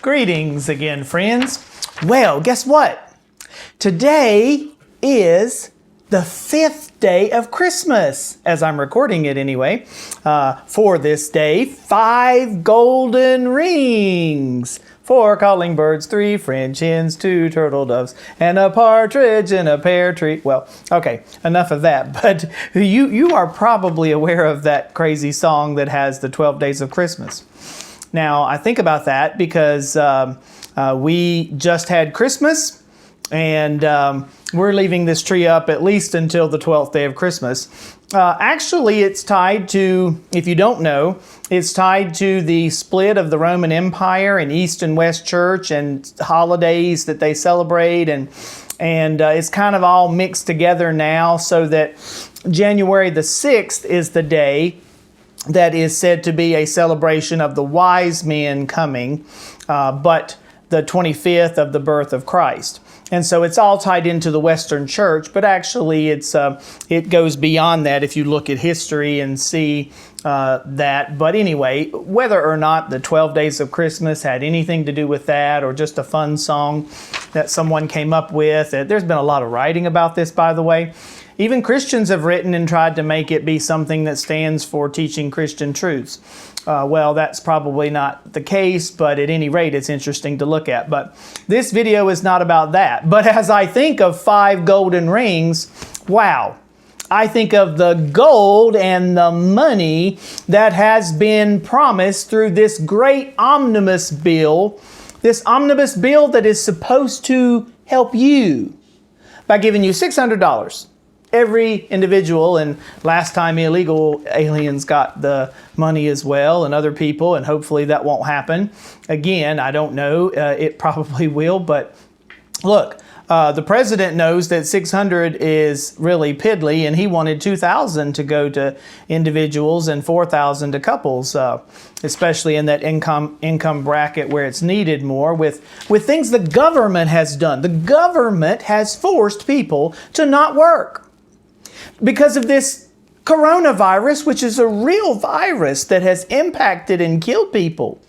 Greetings again, friends. Well, guess what? Today is the 5th day of Christmas, as I'm recording it anyway. For this day, 5 golden rings, 4 calling birds, 3 French hens, 2 turtle doves, and a partridge in a pear tree. Well, okay, enough of that. But you are probably aware of that crazy song that has the 12 days of Christmas. Now, I think about that because we just had Christmas, and we're leaving this tree up at least until the 12th day of Christmas. Actually, it's tied to, if you don't know, it's tied to the split of the Roman Empire and East and West Church and holidays that they celebrate, and it's kind of all mixed together now, so that January the 6th is the day that is said to be a celebration of the wise men coming, but the 25th of the birth of Christ. And so it's all tied into the Western Church, but actually it goes beyond that if you look at history and see that. But anyway, whether or not the 12 days of Christmas had anything to do with that, or just a fun song that someone came up with, there's been a lot of writing about this, by the way. Even Christians have written and tried to make it be something that stands for teaching Christian truths. Well, that's probably not the case, but at any rate, it's interesting to look at. But this video is not about that. But as I think of 5 golden rings, wow, I think of the gold and the money that has been promised through this great omnibus bill, that is supposed to help you by giving you $600. Every individual, and last time illegal aliens got the money as well, and other people, and hopefully that won't happen again. I don't know. It probably will, but look, the president knows that 600 is really piddly, and he wanted 2,000 to go to individuals and 4,000 to couples, especially in that income bracket where it's needed more with things the government has done. The government has forced people to not work because of this coronavirus, which is a real virus that has impacted and killed people,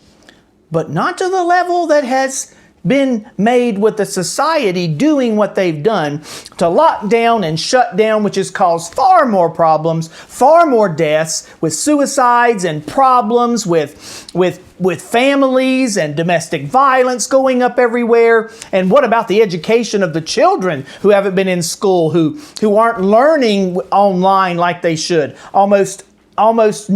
but not to the level that has been made with the society doing what they've done to lock down and shut down, which has caused far more problems, far more deaths, with suicides and problems with families and domestic violence going up everywhere. And what about the education of the children who haven't been in school, who aren't learning online like they should? Almost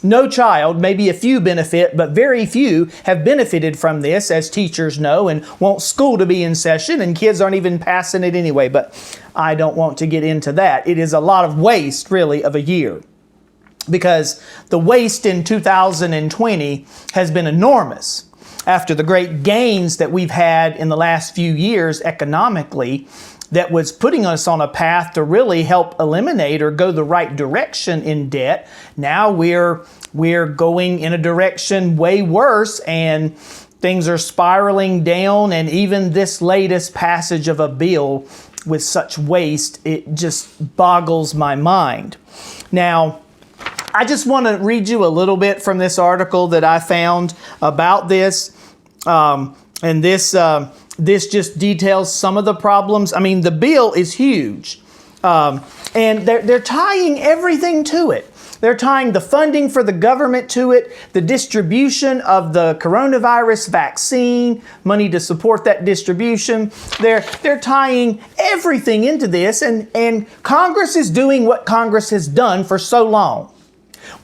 no child, maybe a few benefit, but very few have benefited from this, as teachers know, and want school to be in session, and kids aren't even passing it anyway. But I don't want to get into that. It is a lot of waste, really, of a year, because the waste in 2020 has been enormous. After the great gains that we've had in the last few years economically, that was putting us on a path to really help eliminate or go the right direction in debt. Now we're going in a direction way worse, and things are spiraling down. And even this latest passage of a bill with such waste, it just boggles my mind. Now, I just want to read you a little bit from this article that I found about this. And this just details some of the problems. I mean, the bill is huge. And they're tying everything to it. They're tying the funding for the government to it, the distribution of the coronavirus vaccine, money to support that distribution. They're tying everything into this, and Congress is doing what Congress has done for so long.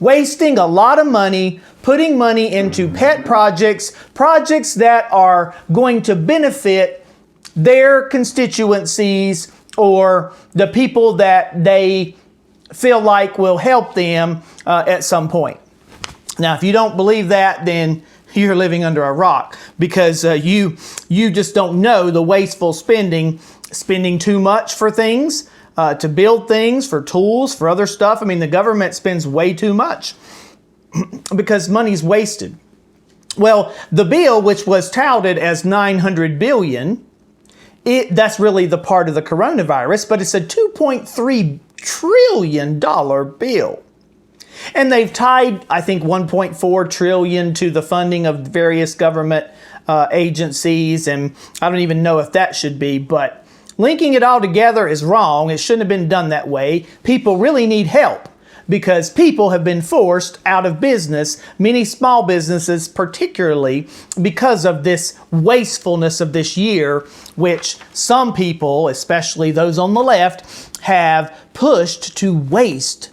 Wasting a lot of money, putting money into pet projects that are going to benefit their constituencies or the people that they feel like will help them at some point. Now, if you don't believe that, then you're living under a rock, because you just don't know the wasteful spending too much for things, to build things, for tools, for other stuff. I mean, the government spends way too much because money's wasted. Well, the bill, which was touted as $900 billion, that's really the part of the coronavirus, but it's a $2.3 trillion bill. And they've tied, I think, 1.4 trillion to the funding of various government agencies, and I don't even know if that should be, but linking it all together is wrong. It shouldn't have been done that way. People really need help because people have been forced out of business, many small businesses particularly, because of this wastefulness of this year, which some people, especially those on the left, have pushed to waste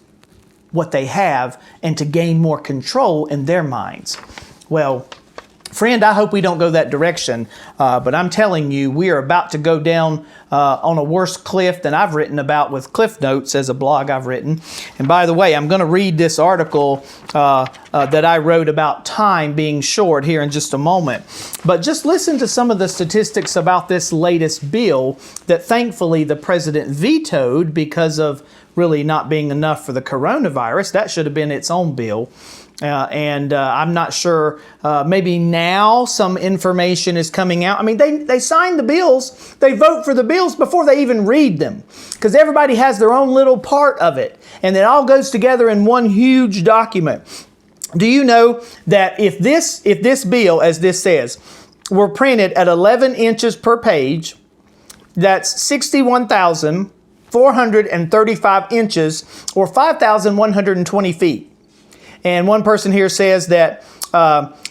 what they have and to gain more control in their minds. Well, friend, I hope we don't go that direction, but I'm telling you, we are about to go down on a worse cliff than I've written about with Cliff Notes as a blog I've written. And by the way, I'm going to read this article that I wrote about time being short here in just a moment. But just listen to some of the statistics about this latest bill that thankfully the president vetoed because of really not being enough for the coronavirus. That should have been its own bill. I'm not sure, maybe now some information is coming out. I mean, they sign the bills, they vote for the bills before they even read them, because everybody has their own little part of it, and it all goes together in one huge document. Do you know that if this bill, as this says, were printed at 11 inches per page, that's 61,435 inches, or 5,120 feet. And one person here says that,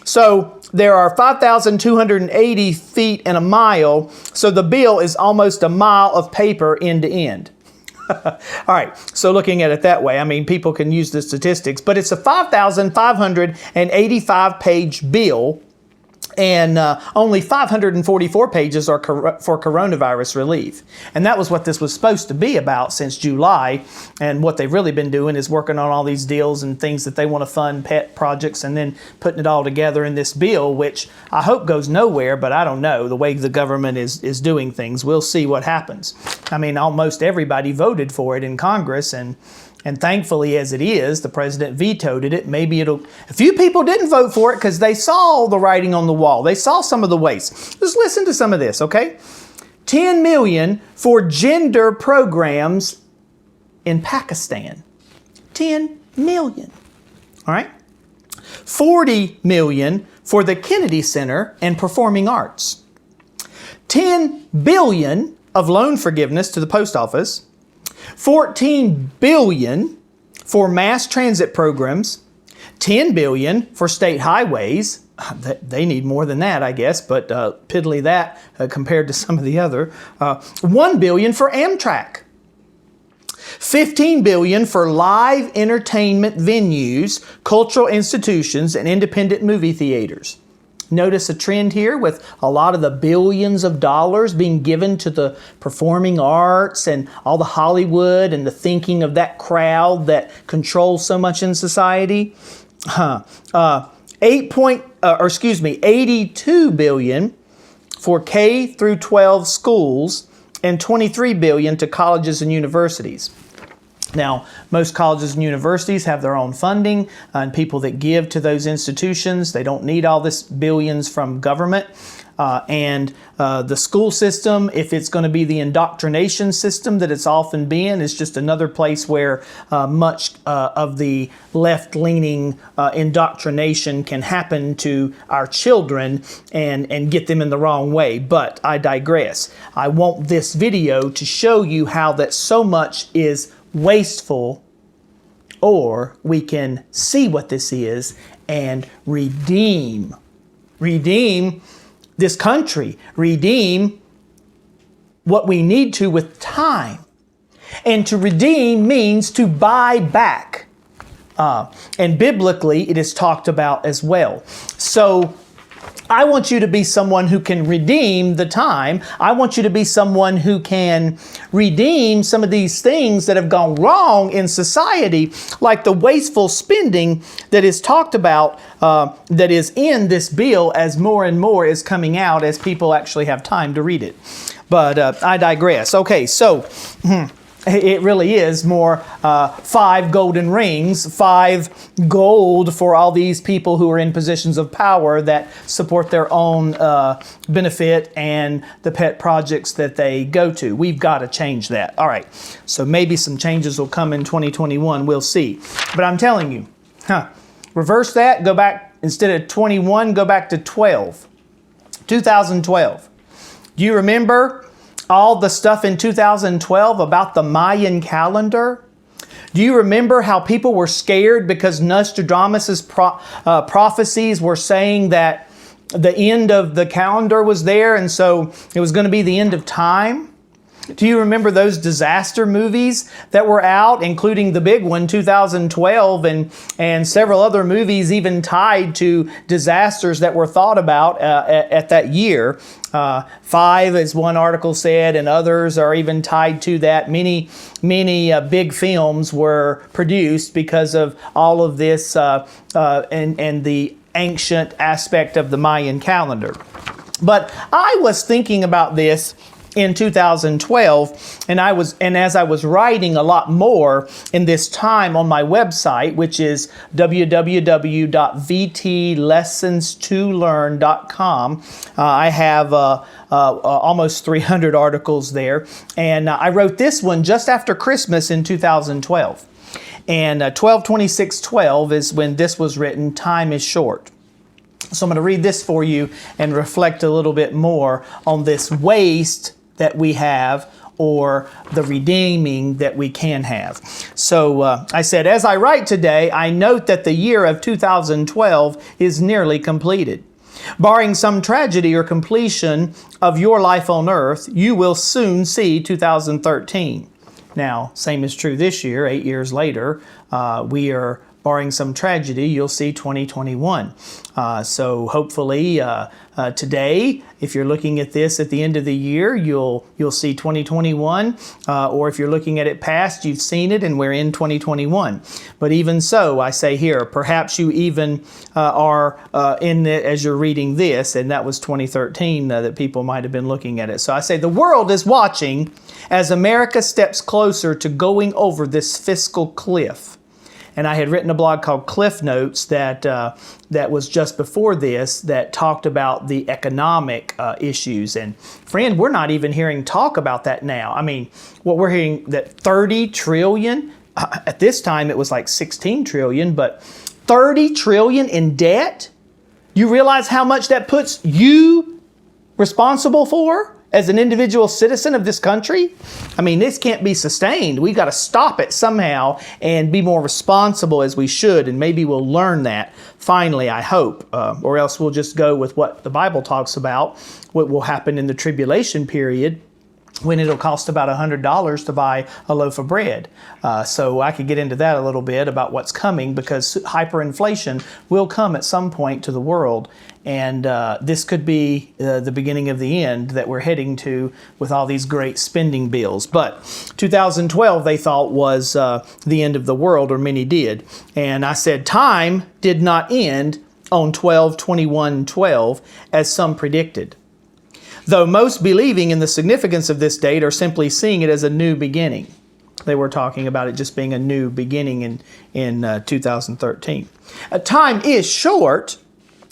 so there are 5,280 feet in a mile, so the bill is almost a mile of paper end to end. All right, so looking at it that way, I mean, people can use the statistics, but it's a 5,585 page bill, and only 544 pages are for coronavirus relief. And that was what this was supposed to be about since July. And what they've really been doing is working on all these deals and things that they want to fund, pet projects, and then putting it all together in this bill, which I hope goes nowhere, but I don't know. The way the government is doing things, we'll see what happens. I mean, almost everybody voted for it in Congress, and thankfully, as it is, the president vetoed it. Maybe a few people didn't vote for it because they saw the writing on the wall. They saw some of the waste. Just listen to some of this, okay? 10 million for gender programs in Pakistan. 10 million. All right? 40 million for the Kennedy Center and Performing Arts. 10 billion of loan forgiveness to the post office. 14 billion for mass transit programs, 10 billion for state highways. They need more than that, I guess, but piddly that compared to some of the other. 1 billion for Amtrak. 15 billion for live entertainment venues, cultural institutions, and independent movie theaters. Notice a trend here with a lot of the billions of dollars being given to the performing arts and all the Hollywood and the thinking of that crowd that controls so much in society. 82 billion for K through 12 schools and 23 billion to colleges and universities. Now, most colleges and universities have their own funding and people that give to those institutions. They don't need all this billions from government. The school system, if it's going to be the indoctrination system that it's often been, is just another place where much of the left-leaning indoctrination can happen to our children and get them in the wrong way. But I digress. I want this video to show you how that so much is wasteful, or we can see what this is and redeem this country, redeem what we need to with time. And to redeem means to buy back. And biblically, it is talked about as well. So I want you to be someone who can redeem the time. I want you to be someone who can redeem some of these things that have gone wrong in society, like the wasteful spending that is talked about, that is in this bill as more and more is coming out as people actually have time to read it. But I digress. Okay, so It really is more 5 golden rings, 5 gold for all these people who are in positions of power that support their own benefit and the pet projects that they go to. We've got to change that. All right, so maybe some changes will come in 2021. We'll see. But I'm telling you, reverse that, go back, instead of 21, go back to 12. 2012. Do you remember all the stuff in 2012 about the Mayan calendar? Do you remember how people were scared because Nostradamus' prophecies were saying that the end of the calendar was there, and so it was going to be the end of time? Do you remember those disaster movies that were out, including the big one, 2012, and several other movies even tied to disasters that were thought about at that year? 5, as one article said, and others are even tied to that. Many big films were produced because of all of this and the ancient aspect of the Mayan calendar. But I was thinking about this in 2012, and as I was writing a lot more in this time on my website, which is www.vtlessonstolearn.com. I have almost 300 articles there, and I wrote this one just after Christmas in 2012. And 12/26/12 is when this was written. Time is short. So I'm going to read this for you and reflect a little bit more on this waste that we have, or the redeeming that we can have. So I said, as I write today, I note that the year of 2012 is nearly completed. Barring some tragedy or completion of your life on earth, you will soon see 2013. Now, same is true this year, 8 years later. We are, barring some tragedy, you'll see 2021. So hopefully today, if you're looking at this at the end of the year, you'll see 2021. Or if you're looking at it past, you've seen it and we're in 2021. But even so, I say here, perhaps you even are in it as you're reading this, and that was 2013 that people might have been looking at it. So I say the world is watching as America steps closer to going over this fiscal cliff. And I had written a blog called Cliff Notes that was just before this that talked about the economic issues. And friend, we're not even hearing talk about that now. I mean, what we're hearing that 30 trillion, at this time it was like 16 trillion, but 30 trillion in debt? You realize how much that puts you responsible for as an individual citizen of this country? I mean, this can't be sustained. We've got to stop it somehow and be more responsible as we should, and maybe we'll learn that finally, I hope, or else we'll just go with what the Bible talks about, what will happen in the tribulation period, when it'll cost about $100 to buy a loaf of bread. So I could get into that a little bit about what's coming, because hyperinflation will come at some point to the world. And this could be the beginning of the end that we're heading to with all these great spending bills. But 2012 they thought was the end of the world, or many did. And I said time did not end on 12/21/12 as some predicted. Though most believing in the significance of this date are simply seeing it as a new beginning. They were talking about it just being a new beginning in 2013. Time is short,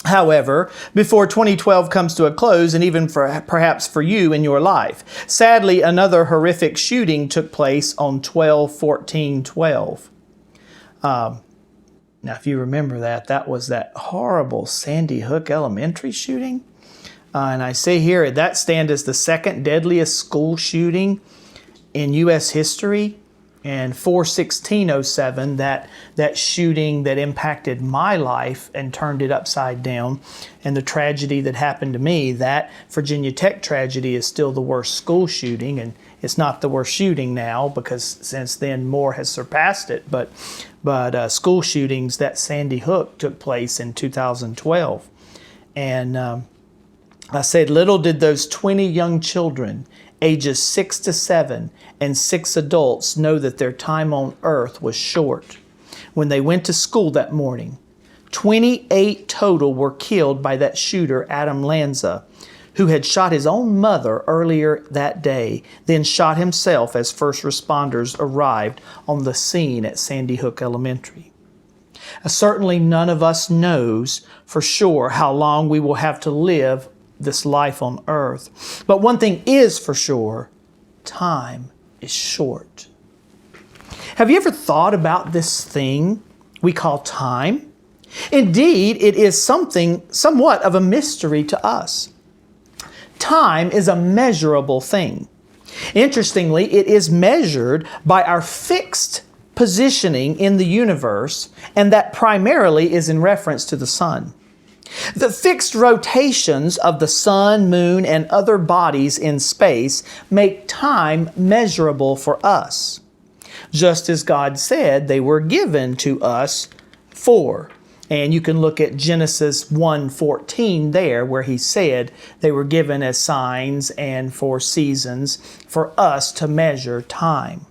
however, before 2012 comes to a close, and even perhaps for you in your life. Sadly, another horrific shooting took place on 12/14/12. Now, if you remember that was that horrible Sandy Hook Elementary shooting. And I say here, that stands as the second deadliest school shooting in U.S. history. And 4/16/07, that shooting that impacted my life and turned it upside down, and the tragedy that happened to me, that Virginia Tech tragedy is still the worst school shooting, and it's not the worst shooting now because since then more has surpassed it. But school shootings, that Sandy Hook took place in 2012, and I said, little did those 20 young children, ages 6 to 7, and 6 adults know that their time on earth was short. When they went to school that morning, 28 total were killed by that shooter, Adam Lanza. who had shot his own mother earlier that day, then shot himself as first responders arrived on the scene at Sandy Hook Elementary. Certainly none of us knows for sure how long we will have to live this life on earth. But one thing is for sure, time is short. Have you ever thought about this thing we call time? Indeed, it is somewhat of a mystery to us. Time is a measurable thing. Interestingly, it is measured by our fixed positioning in the universe, and that primarily is in reference to the sun. The fixed rotations of the sun, moon, and other bodies in space make time measurable for us, just as God said they were given to us for. And you can look at Genesis 1:14 there, where He said they were given as signs and for seasons for us to measure time.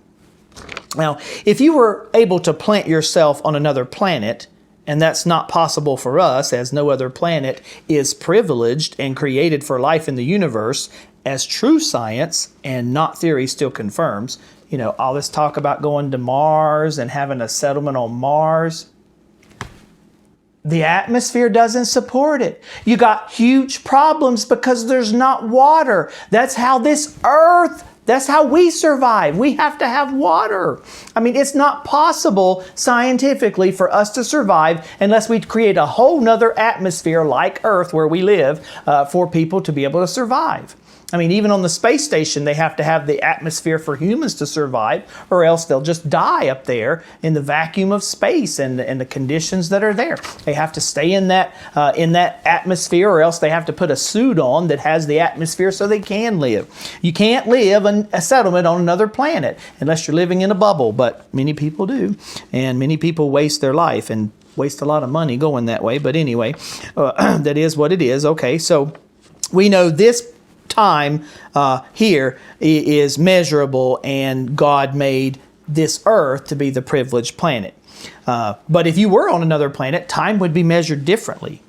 Now, if you were able to plant yourself on another planet, and that's not possible for us, as no other planet is privileged and created for life in the universe, as true science and not theory still confirms, all this talk about going to Mars and having a settlement on Mars, the atmosphere doesn't support it. You got huge problems because there's not water. That's how that's how we survive. We have to have water. It's not possible scientifically for us to survive unless we create a whole nother atmosphere like Earth where we live for people to be able to survive. Even on the space station, they have to have the atmosphere for humans to survive, or else they'll just die up there in the vacuum of space and the conditions that are there. They have to stay in that atmosphere, or else they have to put a suit on that has the atmosphere so they can live. You can't live in a settlement on another planet unless you're living in a bubble, but many people do, and many people waste their life and waste a lot of money going that way. But anyway, that is what it is. Okay, so we know this time here is measurable, and God made this earth to be the privileged planet. But if you were on another planet, time would be measured differently.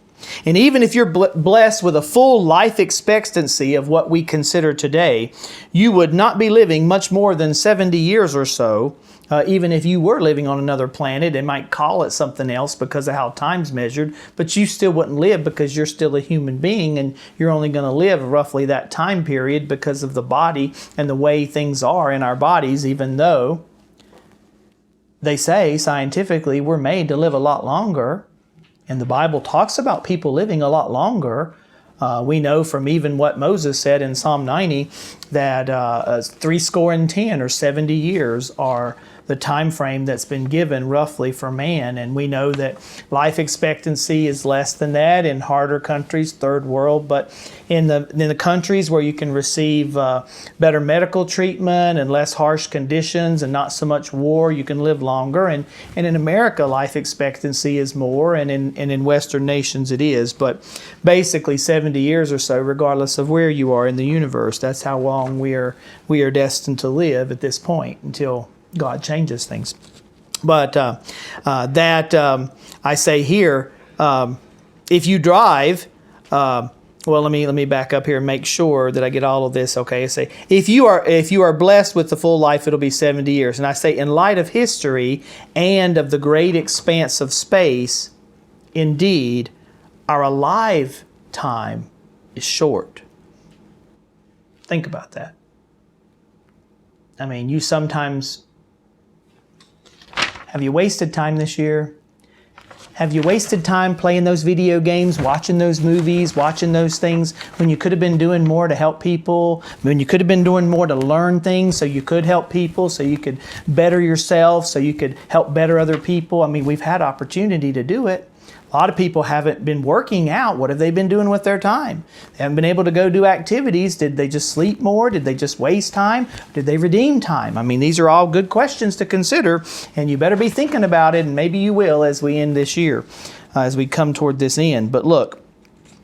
And even if you're blessed with a full life expectancy of what we consider today, you would not be living much more than 70 years or so. Even if you were living on another planet and might call it something else because of how time's measured, but you still wouldn't live because you're still a human being, and you're only going to live roughly that time period because of the body and the way things are in our bodies, even though they say scientifically we're made to live a lot longer. And the Bible talks about people living a lot longer. We know from even what Moses said in Psalm 90 that 70 or 70 years are the time frame that's been given roughly for man. And we know that life expectancy is less than that in harder countries, third world. But in the countries where you can receive better medical treatment and less harsh conditions and not so much war, you can live longer. And in America, life expectancy is more, and in Western nations it is. But basically 70 years or so, regardless of where you are in the universe, that's how long we are destined to live at this point until God changes things. But I say here, if you drive, well, let me back up here and make sure that I get all of this. Okay, I say if you are blessed with the full life, it'll be 70 years. And I say, in light of history and of the great expanse of space, indeed, our alive time is short. Think about that. You sometimes. Have you wasted time this year? Have you wasted time playing those video games, watching those movies, watching those things when you could have been doing more to help people, when you could have been doing more to learn things so you could help people, so you could better yourself, so you could help better other people? We've had opportunity to do it. A lot of people haven't been working out. What have they been doing with their time? They haven't been able to go do activities. Did they just sleep more? Did they just waste time? Did they redeem time? These are all good questions to consider, and you better be thinking about it, and maybe you will as we end this year, as we come toward this end. But look,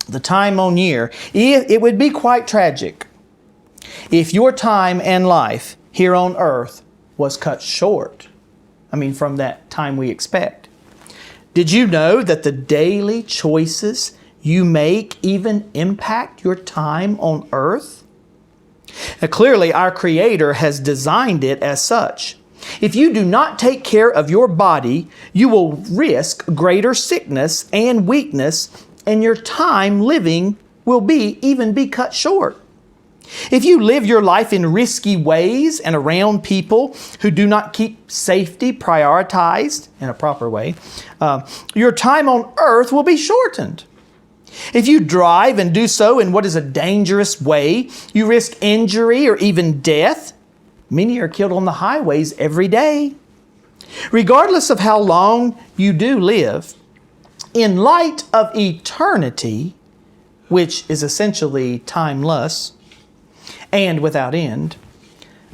the time on year, it would be quite tragic if your time and life here on earth was cut short, from that time we expect. Did you know that the daily choices you make even impact your time on earth? Now, clearly, our Creator has designed it as such. If you do not take care of your body, you will risk greater sickness and weakness, and your time living will even be cut short. If you live your life in risky ways and around people who do not keep safety prioritized in a proper way, your time on earth will be shortened. If you drive and do so in what is a dangerous way, you risk injury or even death. Many are killed on the highways every day. Regardless of how long you do live, in light of eternity, which is essentially timeless and without end,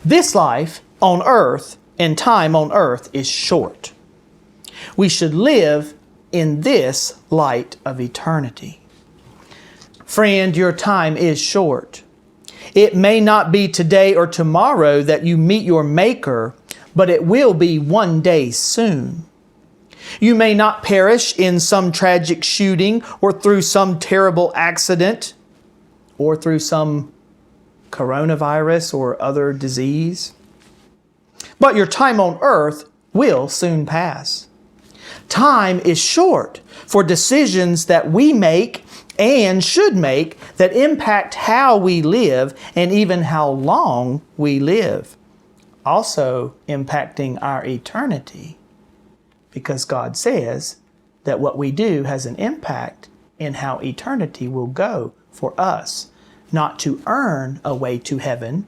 this life on earth and time on earth is short. We should live in this light of eternity. Friend, your time is short. It may not be today or tomorrow that you meet your Maker, but it will be one day soon. You may not perish in some tragic shooting or through some terrible accident or through some coronavirus or other disease, but your time on earth will soon pass. Time is short for decisions that we make and should make that impact how we live and even how long we live, also impacting our eternity, because God says that what we do has an impact in how eternity will go for us, not to earn a way to heaven,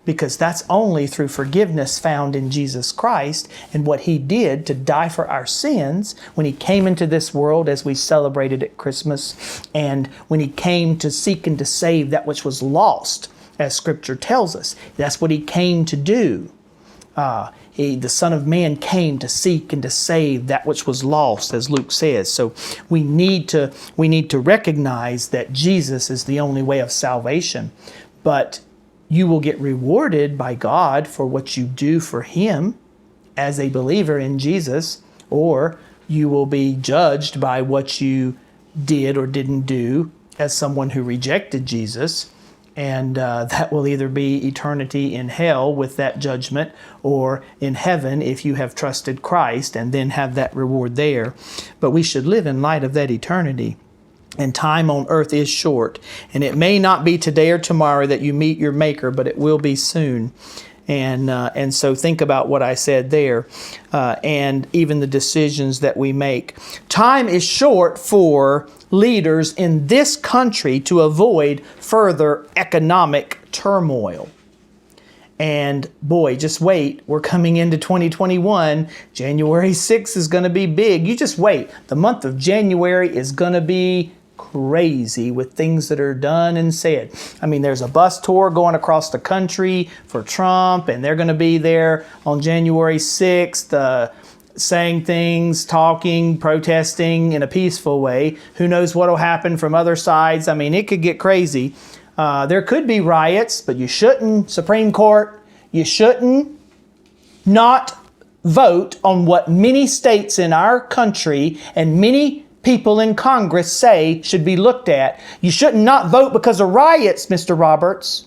because that's only through forgiveness found in Jesus Christ and what He did to die for our sins when He came into this world as we celebrated at Christmas, and when He came to seek and to save that which was lost, as Scripture tells us. That's what He came to do. The Son of Man came to seek and to save that which was lost, as Luke says. So we need to recognize that Jesus is the only way of salvation. But you will get rewarded by God for what you do for Him as a believer in Jesus, or you will be judged by what you did or didn't do as someone who rejected Jesus. And that will either be eternity in hell with that judgment, or in heaven if you have trusted Christ and then have that reward there. But we should live in light of that eternity. And time on earth is short. And it may not be today or tomorrow that you meet your Maker, but it will be soon. And so think about what I said there, and even the decisions that we make. Time is short for leaders in this country to avoid further economic turmoil. And boy, just wait. We're coming into 2021. January 6th is going to be big. You just wait. The month of January is going to be crazy with things that are done and said. I mean, there's a bus tour going across the country for Trump, and they're going to be there on January 6th, saying things, talking, protesting in a peaceful way. Who knows what will happen from other sides? I mean, it could get crazy. There could be riots, but you shouldn't, Supreme Court, you shouldn't not vote on what many states in our country and many people in Congress say should be looked at. You should not vote because of riots, Mr. Roberts.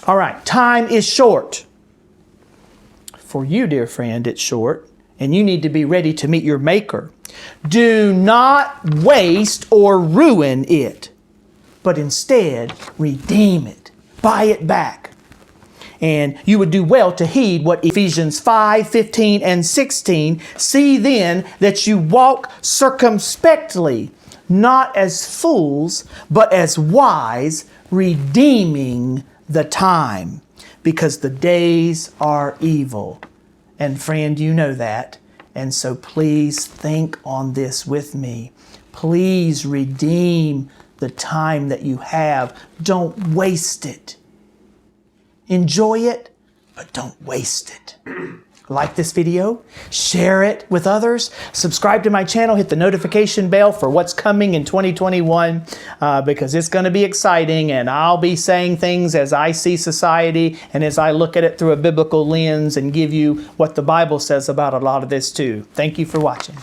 All right, time is short. For you, dear friend, it's short, and you need to be ready to meet your Maker. Do not waste or ruin it, but instead redeem it, buy it back. And you would do well to heed what Ephesians 5:15 and 16. See then that you walk circumspectly, not as fools, but as wise, redeeming the time, because the days are evil. And friend, you know that. And so please think on this with me. Please redeem the time that you have. Don't waste it. Enjoy it, but don't waste it. Like this video, share it with others, subscribe to my channel, hit the notification bell for what's coming in 2021, because it's going to be exciting, and I'll be saying things as I see society and as I look at it through a biblical lens and give you what the Bible says about a lot of this too. Thank you for watching.